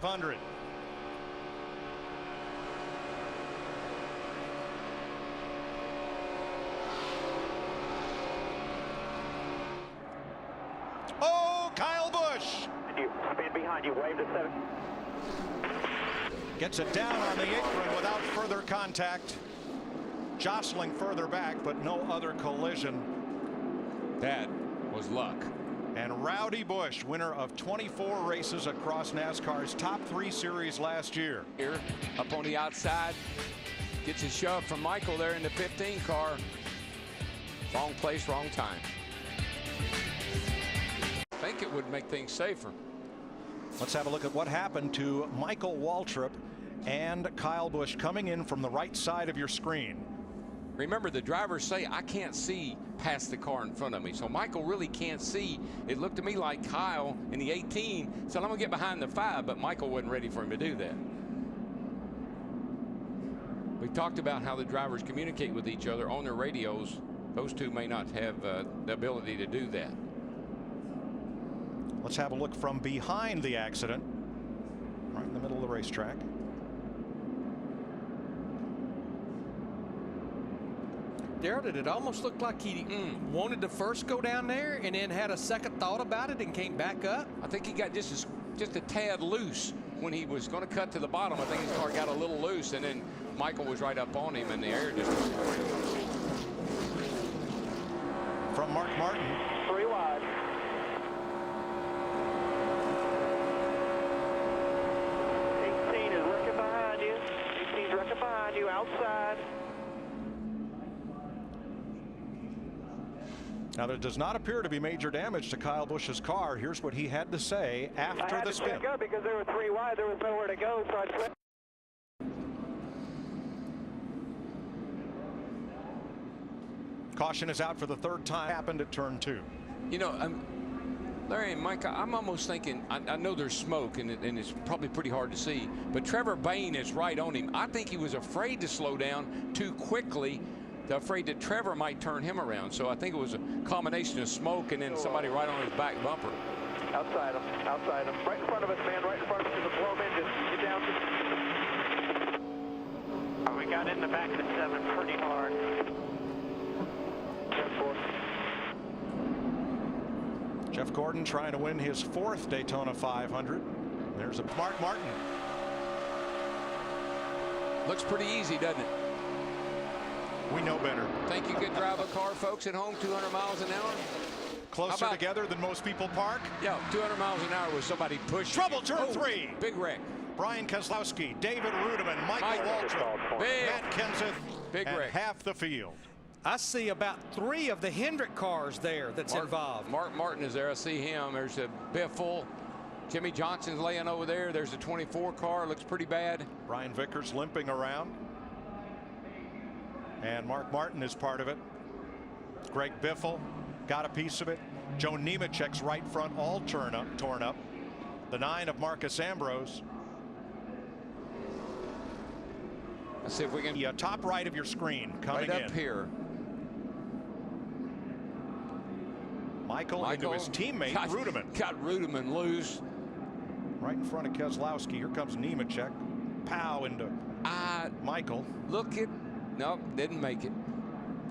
500. Oh, Kyle Busch. Speed behind you, wave to 7. Gets it down on the apron without further contact. Jostling further back, but no other collision. That was luck. And Rowdy Busch, winner of 24 races across NASCAR's top 3 series last year. Here, up on the outside, gets a shove from Michael there in the 15 car. Wrong place, wrong time. I think it would make things safer. Let's have a look at what happened to Michael Waltrip and Kyle Busch coming in from the right side of your screen. Remember, the drivers say, I can't see past the car in front of me. So Michael really can't see. It looked to me like Kyle in the 18 said, I'm going to get behind the 5, but Michael wasn't ready for him to do that. We talked about how the drivers communicate with each other on their radios. Those two may not have the ability to do that. Let's have a look from behind the accident, right in the middle of the racetrack. Darrell, did it almost look like he wanted to first go down there and then had a second thought about it and came back up? I think he got just a tad loose when he was going to cut to the bottom. I think his car got a little loose, and then Michael was right up on him, and the air just from Mark Martin. 3 wide. Behind you, outside. Now, there does not appear to be major damage to Kyle Busch's car. Here's what he had to say after the spin. I had to back up because there were 3 wide. There was nowhere to go, so I flipped. Caution is out for the 3rd time. Happened at turn 2. You know, Larry and Mike, I'm almost thinking, I know there's smoke and it's probably pretty hard to see, but Trevor Bayne is right on him. I think he was afraid to slow down too quickly, afraid that Trevor might turn him around. So I think it was a combination of smoke and then somebody right on his back bumper. Outside him, right in front of us, man, right in front of us is a blown engine. Get down. We got in the back of the 7 pretty hard. 10-4. Jeff Gordon trying to win his 4th Daytona 500. There's a Mark Martin. Looks pretty easy, doesn't it? We know better. Think you could drive a car, folks, at home 200 miles an hour? Closer together than most people park? Yeah, 200 miles an hour with somebody pushing. Trouble, turn 3. Big wreck. Brian Keselowski, David Rudiman, Michael Waltrip, Matt Kenseth, big and wreck. half the field. I see about 3 of the Hendrick cars there that's involved. Mark Martin is there. I see him. There's a Biffle. Jimmy Johnson's laying over there. There's a 24 car. Looks pretty bad. Brian Vickers limping around. And Mark Martin is part of it. Greg Biffle got a piece of it. Joe Nemechek's right front all torn up. The 9 of Marcus Ambrose. Let's see if we can. The top right of your screen coming right up here. Michael into his teammate Rudiman. Got Rudiman loose. Right in front of Keselowski. Here comes Nemechek. Pow into Michael. Look at. Nope, didn't make it.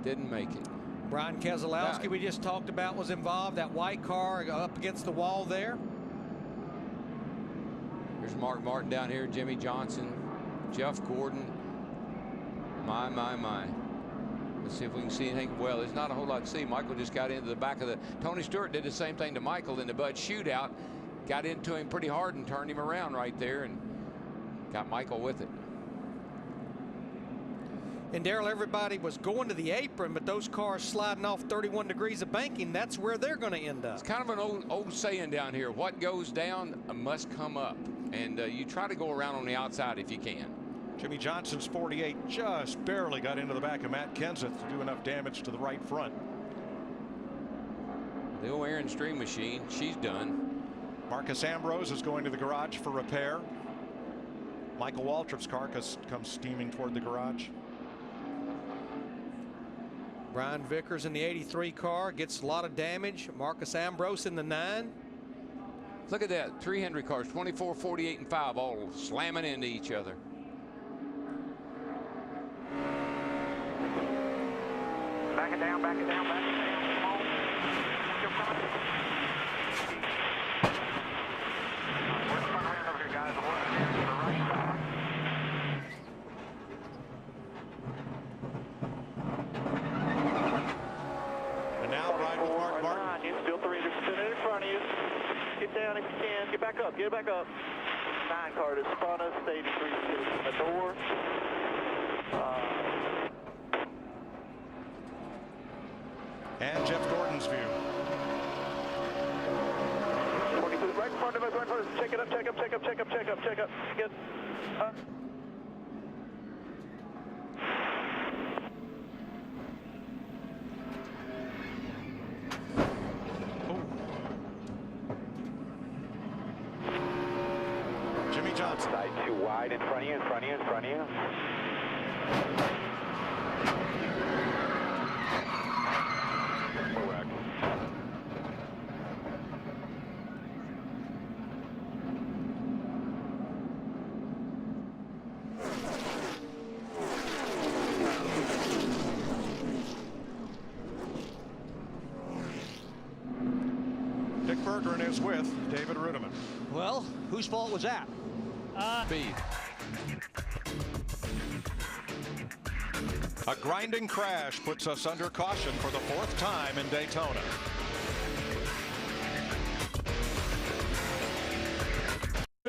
Didn't make it. Brian Keselowski, we just talked about, was involved. That white car up against the wall there. There's Mark Martin down here. Jimmy Johnson. Jeff Gordon. My. Let's see if we can see anything. Well, there's not a whole lot to see. Michael just got into the back of the. Tony Stewart did the same thing to Michael in the Bud shootout. Got into him pretty hard and turned him around right there and got Michael with it. And Darrell, everybody was going to the apron, but those cars sliding off 31 degrees of banking, that's where they're going to end up. It's kind of an old saying down here. What goes down must come up. And you try to go around on the outside if you can. Jimmy Johnson's 48 just barely got into the back of Matt Kenseth to do enough damage to the right front. The old Aaron Stream machine, she's done. Marcus Ambrose is going to the garage for repair. Michael Waltrip's car comes steaming toward the garage. Brian Vickers in the 83 car gets a lot of damage. Marcus Ambrose in the 9. Look at that. 3 Henry cars, 24, 48, and 5, all slamming into each other. Back it down, back it down, back it down. Come on. Still coming. We're in front end over here, guys. I'm working here to the right side. And now ride with Mark Martin. You still 3 spinning in front of you. Get down if you can. Get back up. Get back up. 9 car to spun us. Stage 3 sitting in the door. And Jeff Gordon's view. 22 right in front of us. Right in front of us. Check it up. Check up. Check up. Check up. Check up. Check up. Get up. Jimmy Johnson. Side 2 wide in front of you, in front of you, in front of you. Correct. Dick Berggren is with David Rudiman. Well, whose fault was that? Speed. A grinding crash puts us under caution for the 4th time in Daytona.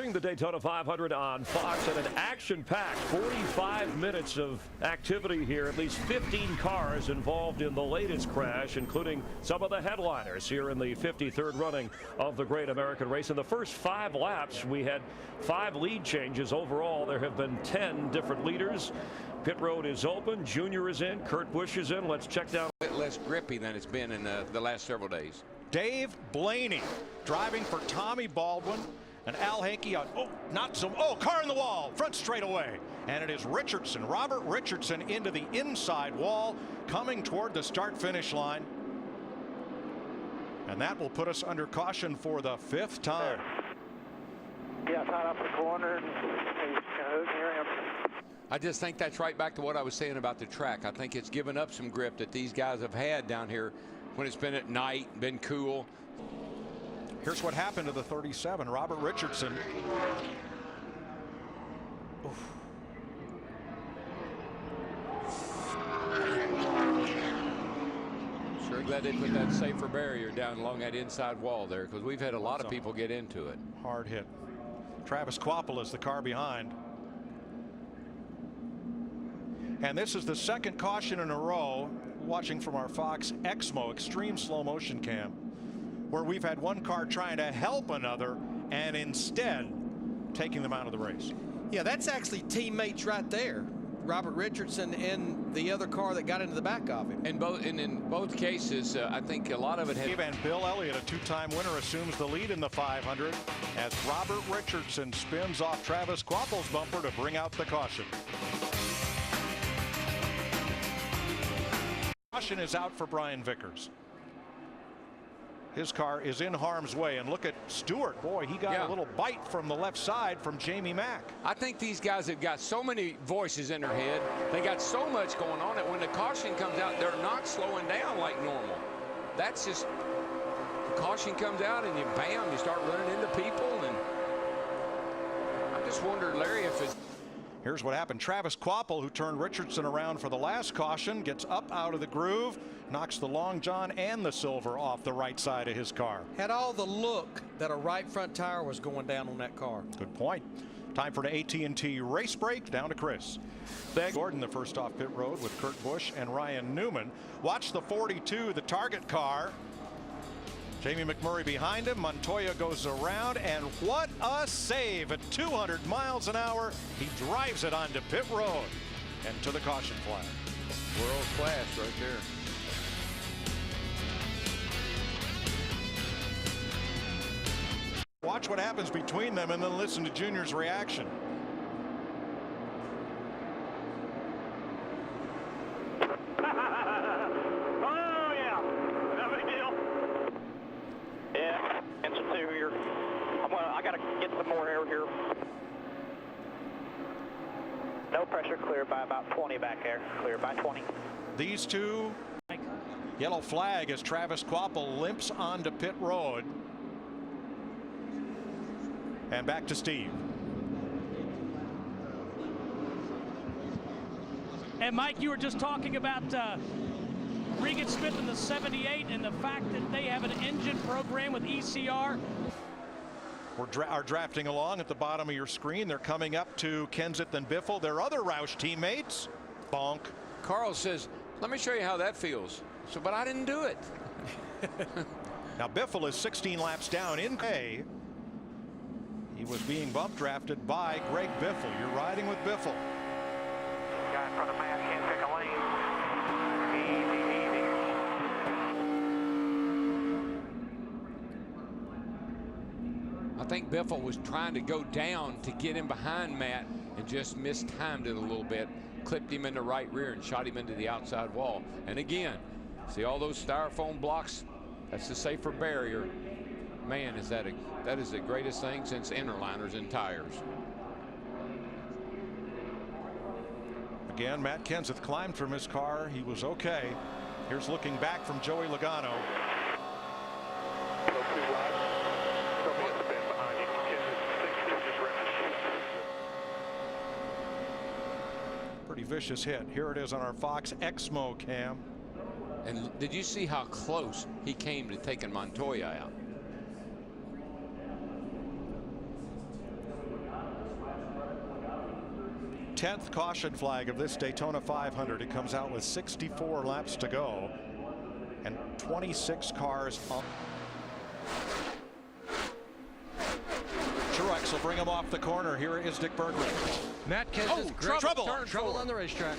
The Daytona 500 on Fox, and an action-packed 45 minutes of activity here. At least 15 cars involved in the latest crash, including some of the headliners here in the 53rd running of the Great American Race. In the first 5 laps, we had 5 lead changes. Overall, there have been 10 different leaders. Pit road is open. Junior is in. Kurt Busch is in. Let's check down. A bit less grippy than it's been in the last several days. Dave Blaney driving for Tommy Baldwin. And Al Hankey on, car in the wall, front straightaway. And it is Richardson, Robert Richardson, into the inside wall, coming toward the start-finish line. And that will put us under caution for the 5th time. Yeah, tied up the corner. I just think that's right back to what I was saying about the track. I think it's given up some grip that these guys have had down here when it's been at night, been cool. Here's what happened to the 37, Robert Richardson. Oof. Sure glad they put that safer barrier down along that inside wall there, because we've had a lot of people get into it. Hard hit. Travis Kvapil is the car behind. And this is the 2nd caution in a row, watching from our Fox Exmo extreme slow motion cam, where we've had one car trying to help another and instead taking them out of the race. Yeah, that's actually teammates right there. Robert Richardson and the other car that got into the back of him. And in both cases, I think a lot of it had. And Bill Elliott, a 2-time winner, assumes the lead in the 500 as Robert Richardson spins off Travis Kvapil's bumper to bring out the caution. Caution is out for Brian Vickers. His car is in harm's way, and look at Stewart. Boy, he got a little bite from the left side from Jamie Mack. I think these guys have got so many voices in their head. They got so much going on that when the caution comes out, they're not slowing down like normal. That's just, the caution comes out and you bam, you start running into people. And I just wondered, Larry, if it's. Here's what happened. Travis Kvapil, who turned Richardson around for the last caution, gets up out of the groove, knocks the long john and the silver off the right side of his car. Had all the look that a right front tire was going down on that car. Good point. Time for an AT&T race break. Down to Chris. Gordon, the first off pit road with Kurt Busch and Ryan Newman. Watch the 42, the target car. Jamie McMurray behind him. Montoya goes around, and what a save at 200 miles an hour. He drives it onto pit road and to the caution flag. World class right there. Watch what happens between them and then listen to Junior's reaction. no pressure, clear by about 20 back there. Clear by 20. These two, yellow flag as Travis Kvapil limps onto pit road. And back to Steve. And Mike, you were just talking about Regan Smith in the 78 and the fact that they have an engine program with ECR. Are drafting along at the bottom of your screen. They're coming up to Kenseth and Biffle, their other Roush teammates. Bonk. Carl says, let me show you how that feels. So, but I didn't do it. Now Biffle is 16 laps down in K. He was being bump drafted by Greg Biffle. You're riding with Biffle. Guy in front of Matt can't pick a lane. Easy, easy. I think Biffle was trying to go down to get him behind Matt and just mistimed it a little bit. Clipped him in the right rear and shot him into the outside wall. And again, see all those styrofoam blocks? That's the safer barrier. Man, that is the greatest thing since interliners and tires. Again, Matt Kenseth climbed from his car. He was okay. Here's looking back from Joey Logano. Pretty vicious hit. Here it is on our Fox Exmo cam. And did you see how close he came to taking Montoya out? Tenth caution flag of this Daytona 500. It comes out with 64 laps to go and 26 cars up. Truex will bring him off the corner. Here is Dick Berggren. Matt Kenseth, trouble on the racetrack.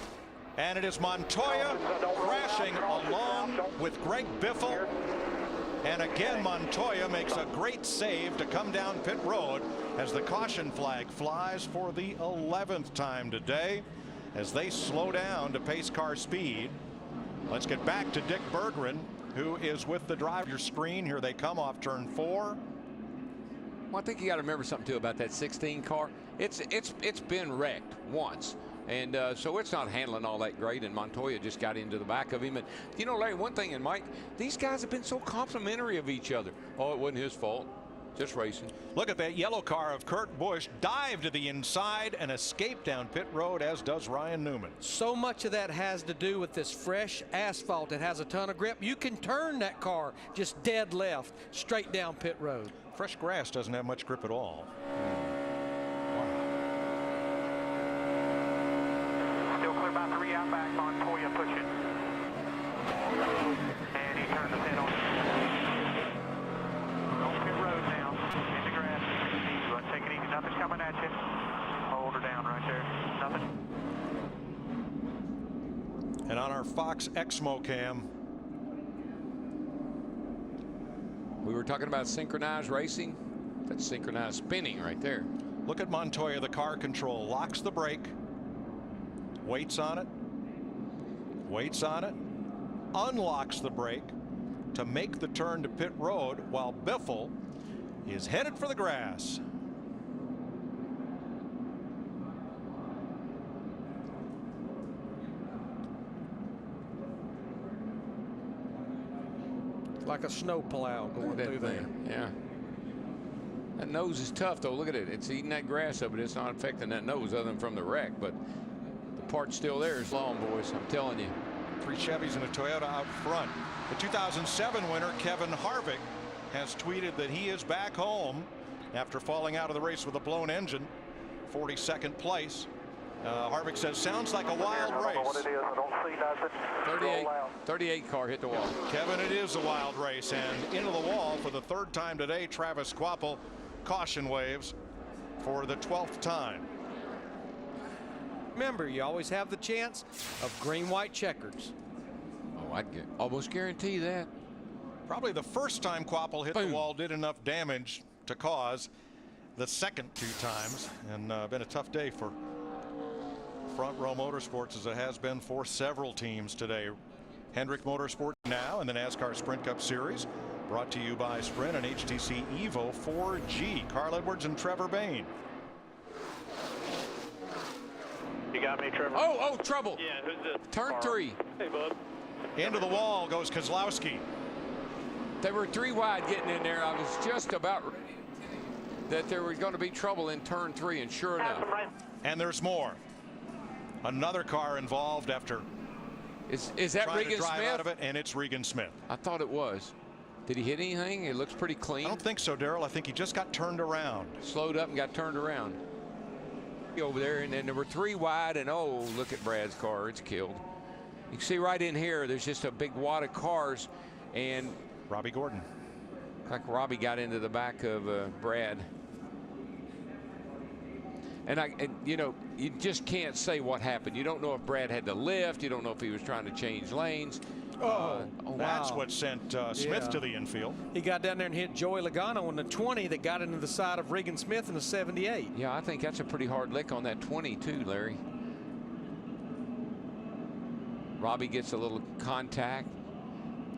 And it is Montoya crashing along with Greg Biffle. And again, Montoya makes a great save to come down pit road as the caution flag flies for the 11th time today as they slow down to pace car speed. Let's get back to Dick Berggren, who is with the driver screen. Here they come off turn 4. Well, I think you got to remember something too about that 16 car. It's been wrecked once. And so it's not handling all that great, and Montoya just got into the back of him. And you know, Larry, one thing, and Mike, these guys have been so complimentary of each other. Oh, it wasn't his fault, just racing. Look at that yellow car of Kurt Busch, dive to the inside and escape down pit road, as does Ryan Newman. So much of that has to do with this fresh asphalt. It has a ton of grip. You can turn that car just dead left straight down pit road. Fresh grass doesn't have much grip at all. Still clear by 3 out back. Montoya pushing. And he turns his head on. On pit road now. In the grass. Easy. Let's take it easy. Nothing's coming at you. Hold her down right there. Nothing. And on our Fox Exmo cam, We were talking about synchronized racing. That's synchronized spinning right there. look at Montoya, the car control, locks the brake, waits on it, unlocks the brake to make the turn to pit road while Biffle is headed for the grass. Like a snow plow going through there. Yeah. That nose is tough, though. Look at it. It's eating that grass up, but it's not affecting that nose other than from the wreck. But the part's still there. It's long, boys. I'm telling you. 3 Chevys and a Toyota out front. The 2007 winner, Kevin Harvick, has tweeted that he is back home after falling out of the race with a blown engine. 42nd place. Harvick says, sounds like a wild race. I don't know what it is. I don't see nothing. 38 car hit the wall. Kevin, it is a wild race, and into the wall for the 3rd time today. Travis Kvapil, caution waves for the 12th time. Remember, you always have the chance of green-white checkers. Oh, I'd almost guarantee that. Probably the first time Kvapil hit Boom. the wall did enough damage to cause the second 2 times, and been a tough day for Front Row Motorsports, as it has been for several teams today. Hendrick Motorsport now in the NASCAR Sprint Cup Series, brought to you by Sprint and HTC Evo 4G. Carl Edwards and Trevor Bayne. You got got me, Trevor? Oh, trouble. Yeah, who's this? Turn Carl. 3. Hey, bud. Into the wall goes Kozlowski. They were 3 wide getting in there. I was just about ready that there was going to be trouble in turn 3, and sure enough. And there's more. Another car involved after Is that trying Regan to drive Smith? out of it, and it's Regan Smith. I thought it was. Did he hit anything? It looks pretty clean. I don't think so, Darrell. I think he just got turned around. Slowed up and got turned around. Over there, and then there were 3 wide, and oh, look at Brad's car. It's killed. You can see right in here, there's just a big wad of cars, and Robbie Gordon. like Robbie got into the back of Brad. And you know, you just can't say what happened. You don't know if Brad had to lift. You don't know if he was trying to change lanes. That's what sent Smith to the infield. He got down there and hit Joey Logano on the 20 that got into the side of Regan Smith in the 78. Yeah, I think that's a pretty hard lick on that 20 too, Larry. Robbie gets a little contact.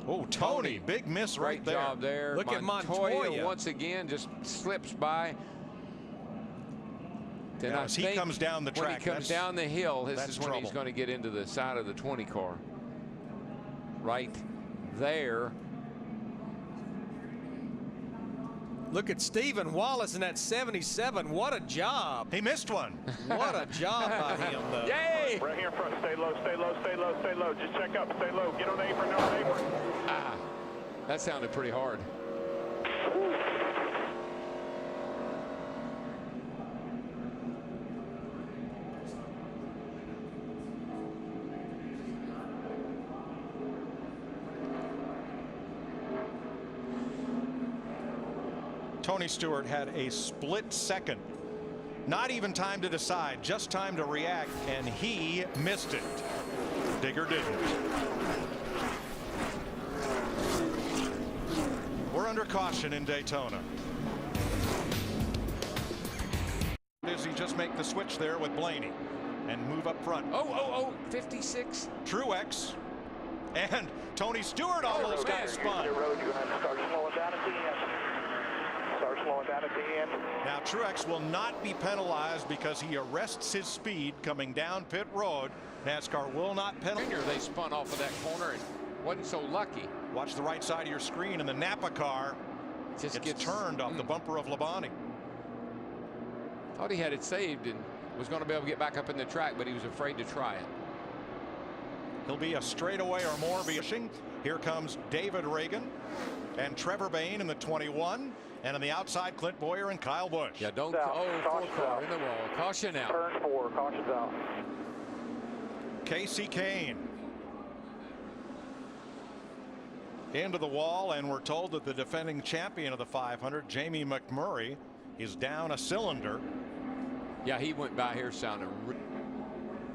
Oh, Tony, big miss right there. Great job there. Look at Montoya. Once again just slips by. Then As he comes down the track, when he comes down the hill, this that's is when he's trouble. going to get into the side of the 20 car. Right there. Look at Stephen Wallace in that 77. What a job. He missed one. What a job by him, though. Yay! Right here in front. Stay low, stay low, stay low, stay low. Just check up, stay low. Get on the apron, on the apron. Ah, that sounded pretty hard. Tony Stewart had a split second. Not even time to decide, just time to react, and he missed it. Digger didn't. We're under caution in Daytona. Does he just make the switch there with Blaney and move up front? Oh, 56. Truex and Tony Stewart almost got spun. Your road, you're going to have to start slowing down at the end. Start slowing down at the end. Now Truex will not be penalized because he arrests his speed coming down pit road. NASCAR will not penalize. They spun off of that corner and wasn't so lucky. Watch the right side of your screen, and the Napa car Just gets turned off the bumper of Labonte. Thought he had it saved and was going to be able to get back up in the track, but he was afraid to try it. He'll be a straightaway or more fishing. Here comes David Reagan and Trevor Bayne in the 21. And on the outside, Clint Boyer and Kyle Busch. Yeah, don't. Out. Four car in the wall. Caution out. Turn 4, caution's out. Casey Kane into the wall, and we're told that the defending champion of the 500, Jamie McMurray, is down a cylinder. Yeah, he went by here sounding.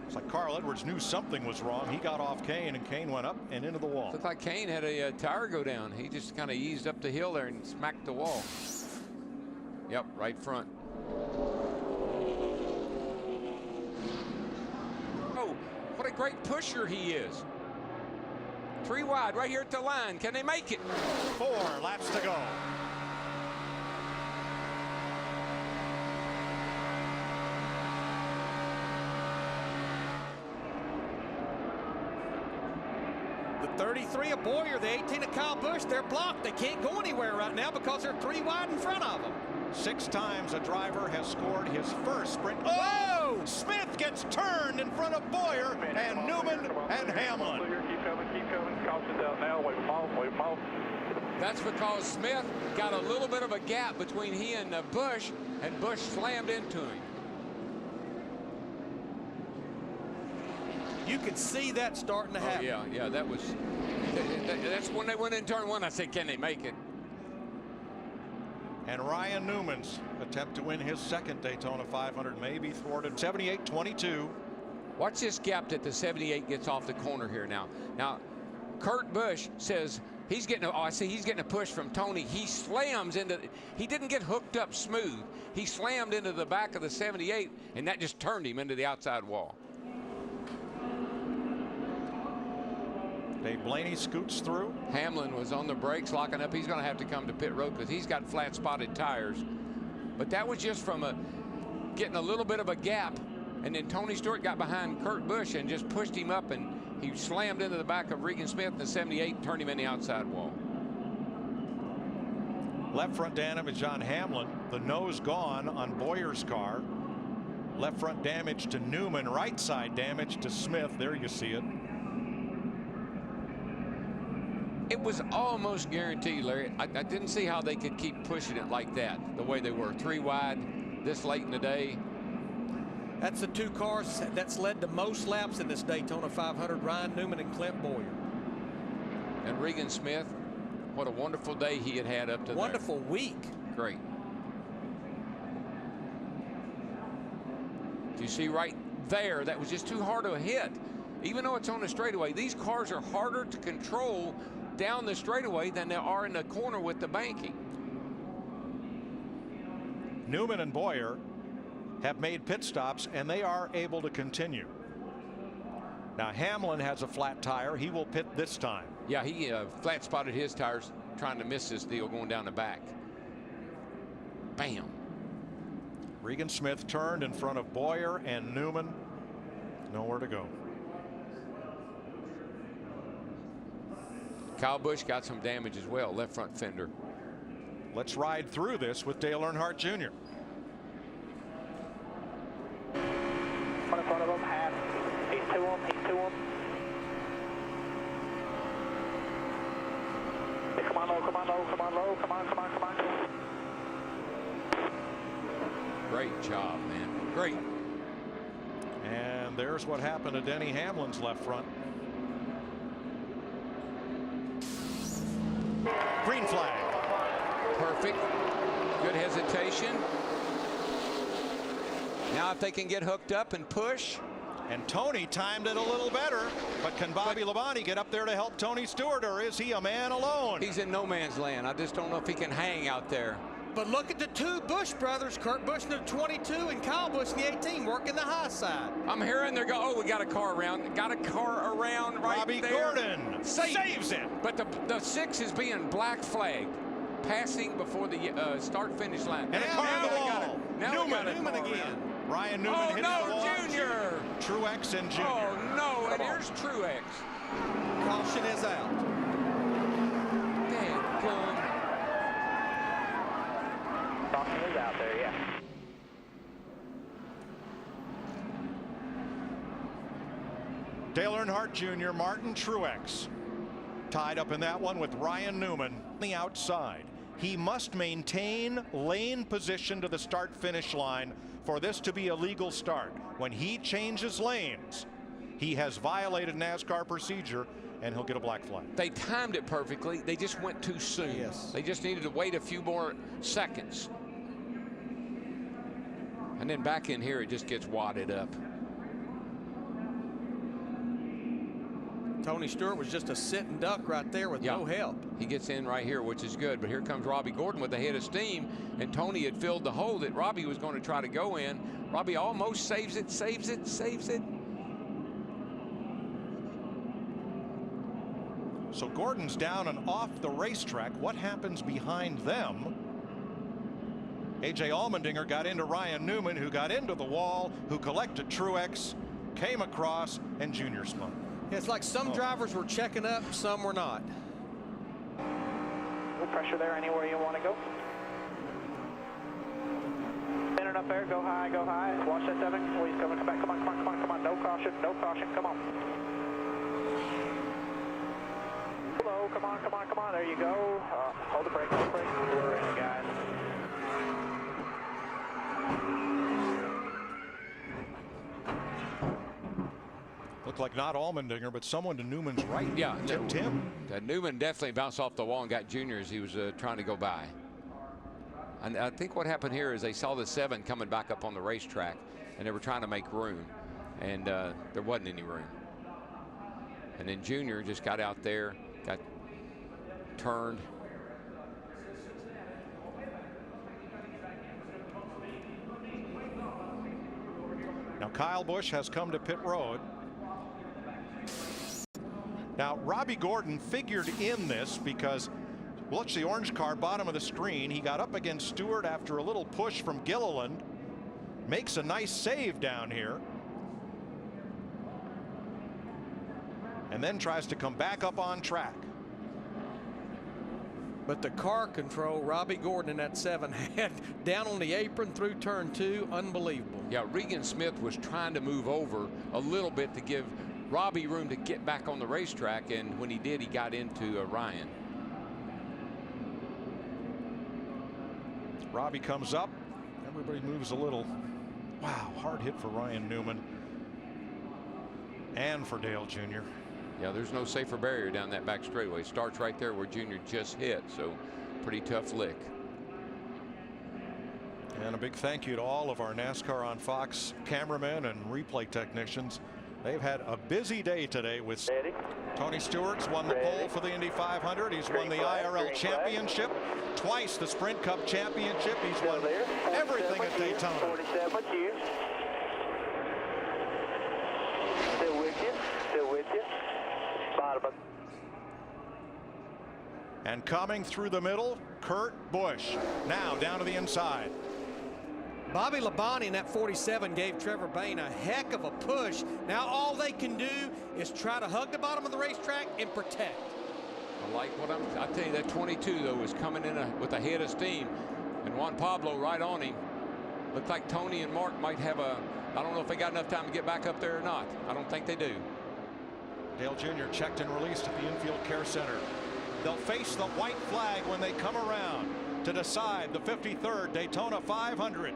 It's like Carl Edwards knew something was wrong. He got off Kane, and Kane went up and into the wall. Looked like Kane had a tire go down. He just kind of eased up the hill there and smacked the wall. Yep, right front. Oh, what a great pusher he is. 3 wide right here at the line. Can they make it? 4 laps to go. The 33 of Boyer, the 18 of Kyle Busch, they're blocked. They can't go anywhere right now because they're 3 wide in front of them. 6 times a driver has scored his first sprint. Oh! Smith gets turned in front of Boyer and Newman and Hamlin. Keep coming. Caution's out now. Wait them off. That's because Smith got a little bit of a gap between he and Busch, and Busch slammed into him. You could see that starting to happen. Yeah, that was. That's when they went in turn 1. I said, can they make it? And Ryan Newman's attempt to win his second Daytona 500 may be thwarted. 78-22. Watch this gap that the 78 gets off the corner here now. Now, Kurt Busch says he's getting. I see he's getting a push from Tony. He slams into. He didn't get hooked up smooth. He slammed into the back of the 78, and that just turned him into the outside wall. Dave Blaney scoots through. Hamlin was on the brakes, locking up. He's going to have to come to pit road because he's got flat spotted tires. But that was just from getting a little bit of a gap And then Tony Stewart got behind Kurt Busch and just pushed him up, and he slammed into the back of Regan Smith in the 78 and turned him in the outside wall. Left front damage on Hamlin. The nose gone on Bowyer's car. Left front damage to Newman. Right side damage to Smith. There you see it. It was almost guaranteed, Larry. I didn't see how they could keep pushing it like that, the way they were. 3 wide this late in the day. That's the 2 cars that's led to most laps in this Daytona 500, Ryan Newman and Clint Bowyer. And Regan Smith, what a wonderful day he had had up to wonderful there. Week. Great. You see right there, that was just too hard to hit. Even though it's on the straightaway, these cars are harder to control down the straightaway than they are in the corner with the banking. Newman and Bowyer have made pit stops, and they are able to continue. Now Hamlin has a flat tire. He will pit this time. Yeah, he flat spotted his tires trying to miss this deal going down the back. Bam. Regan Smith turned in front of Bowyer and Newman. Nowhere to go. Kyle Busch got some damage as well, left front fender. Let's ride through this with Dale Earnhardt Jr. One in front of him, half. He's to him, he's to him. Hey, come on low, come on low, come on low, come on, come on, come on. Great job, man. Great. And there's what happened to Denny Hamlin's left front. Green flag. Perfect. Good hesitation. Now if they can get hooked up and push. And Tony timed it a little better, but can Bobby Labonte get up there to help Tony Stewart, or is he a man alone? He's in no man's land. I just don't know if he can hang out there. But look at the 2 Busch brothers, Kurt Busch in the 22 and Kyle Busch in the 18, working the high side. I'm hearing they're going, oh, we got a car around. Got a car around right Robbie there. Gordon saves it. But the 6 is being black flagged, passing before the start-finish line. And a car on the wall. Newman again. Ryan Newman hits the wall. Oh, no, Junior. Truex and Junior. Oh, no, and here's Truex. Caution is out. Damn, gun. Caution is out there, yeah. Dale Earnhardt Jr., Martin Truex tied up in that one with Ryan Newman on the outside. He must maintain lane position to the start-finish line for this to be a legal start. When he changes lanes, he has violated NASCAR procedure, and he'll get a black flag. They timed it perfectly. They just went too soon. Yes. They just needed to wait a few more seconds. And then back in here, it just gets wadded up. Tony Stewart was just a sitting duck right there with no help. He gets in right here, which is good. But here comes Robbie Gordon with a head of steam, and Tony had filled the hole that Robbie was going to try to go in. Robbie almost saves it, saves it, saves it. So Gordon's down and off the racetrack. What happens behind them? A.J. Allmendinger got into Ryan Newman, who got into the wall, who collected Truex, came across, and Junior spun. It's like some drivers were checking up, some were not. No pressure there anywhere you want to go. Spinning up there, go high, go high. Watch that 7. Oh, he's coming, come back, come on, come on, come on, come on. No caution, come on. Hello, come on, come on, come on. There you go. Hold the brake, hold the brake. We're in, guys. Looked like not Allmendinger, but someone to Newman's right. Yeah, tipped him. Newman definitely bounced off the wall and got Junior as he was trying to go by. And I think what happened here is they saw the 7 coming back up on the racetrack, and they were trying to make room, and there wasn't any room. And then Junior just got out there, got turned. Now Kyle Busch has come to pit road. Now Robbie Gordon figured in this because, well, it's the orange car bottom of the screen. He got up against Stewart after a little push from Gilliland, makes a nice save down here. and then tries to come back up on track. But the car control Robbie Gordon in that 7 had down on the apron through turn 2, unbelievable. Yeah, Regan Smith was trying to move over a little bit to give Robbie room to get back on the racetrack, and when he did, he got into Ryan. Robbie comes up. Everybody moves a little. Wow, hard hit for Ryan Newman and for Dale Jr. Yeah, there's no safer barrier down that back straightaway. Starts right there where Junior just hit, so pretty tough lick. And a big thank you to all of our NASCAR on Fox cameramen and replay technicians. They've had a busy day today with Tony Stewart's won the pole for the Indy 500. He's won the IRL championship, twice the Sprint Cup championship. He's won everything at Daytona. 47 years. Still with you. Still with you. Bottom of. And coming through the middle, Kurt Busch. Now down to the inside. Bobby Labonte in that 47 gave Trevor Bayne a heck of a push. Now all they can do is try to hug the bottom of the racetrack and protect. I like what I tell you, that 22 though was coming in with a head of steam, and Juan Pablo right on him. Looked like Tony and Mark might have a, I don't know if they got enough time to get back up there or not. I don't think they do. Dale Jr. checked and released at the infield care center. They'll face the white flag when they come around to decide the 53rd Daytona 500.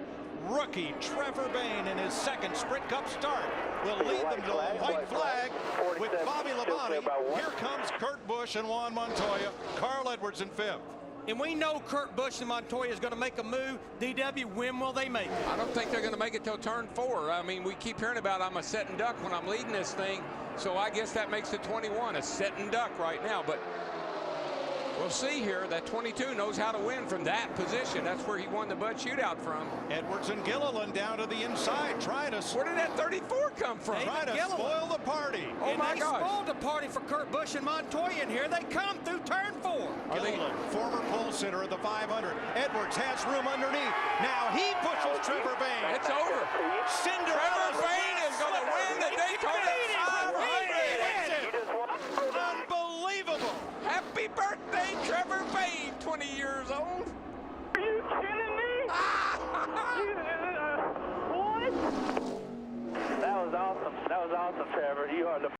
Rookie Trevor Bayne in his second Sprint Cup start will lead them to a white flag with Bobby Labonte. Here comes Kurt Busch and Juan Montoya. Carl Edwards in 5th. And we know Kurt Busch and Montoya is going to make a move. DW, when will they make it? I don't think they're going to make it till turn 4. I mean, we keep hearing about I'm a set and duck when I'm leading this thing. So I guess that makes the 21 a set and duck right now. But we'll see here. That 22 knows how to win from that position. That's where he won the Bud Shootout from. Edwards and Gilliland down to the inside, trying to. Where did that 34 come from? Trying to spoil the party. Oh my God! Spoiled the party for Kurt Busch and Montoya, and here they come through turn 4. Gilliland, former pole sitter of the 500. Edwards has room underneath. Now he pushes Trevor Bayne. It's over. Trevor Bayne is going to win the Daytona 500. Unbelievable. Happy birthday, Trevor Bayne, 20 years old. Are you kidding me? What? That was awesome. That was awesome, Trevor. You are the